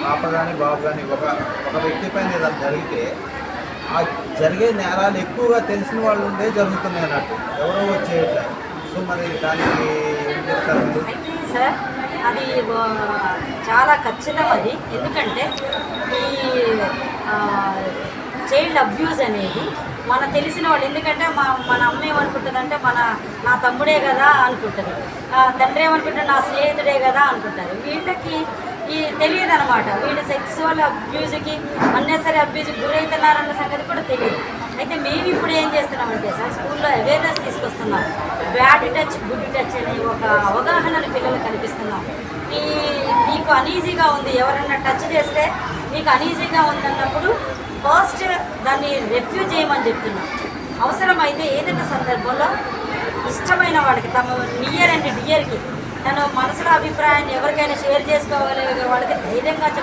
పాప కానీ బాబు కానీ ఒక ఒక వ్యక్తి పైన ఏదైనా జరిగితే ఆ జరిగే నేరాలు ఎక్కువగా తెలిసిన వాళ్ళు ఉండే జరుగుతున్నాయి అన్నట్టు, ఎవరో వచ్చేయట్లేదు. సో మరి దానికి ఏం చెప్తారు మీరు? అయితే సార్ అది చాలా ఖచ్చితం అది. ఎందుకంటే ఈ చైల్డ్ అబ్యూజ్ అనేది మన తెలిసిన వాళ్ళు, ఎందుకంటే మన అమ్మ ఏమనుకుంటుందంటే నా తమ్ముడే కదా అనుకుంటుంది, తండ్రి ఏమనుకుంటారు నా స్నేహితుడే కదా అనుకుంటారు. వీళ్ళకి ఈ తెలియదు అనమాట, వీళ్ళు సెక్సువల్ అబ్యూజ్కి అన్నెసరీ అబ్యూజ్కి గురవుతున్నారన్న సంగతి కూడా తెలియదు. అయితే మేము ఇప్పుడు ఏం చేస్తున్నామంటే సార్ స్కూల్లో అవేర్నెస్ తీసుకొస్తున్నాం. బ్యాడ్ టచ్ గుడ్ టచ్ అనే ఒక అవగాహనను పిల్లలు కల్పిస్తున్నాం. మీకు అనీజీగా ఉంది, ఎవరన్నా టచ్ చేస్తే మీకు అనీజీగా ఉందన్నప్పుడు ఫస్ట్ దాన్ని రిఫ్యూజ్ చేయమని చెప్తున్నాం. అవసరమైతే ఏదైనా సందర్భంలో ఇష్టమైన వాళ్ళకి తమ నియర్ అండ్ డియర్కి తన మనసులో అభిప్రాయాన్ని ఎవరికైనా షేర్ చేసుకోవాలి, వాళ్ళకి ధైర్యంగా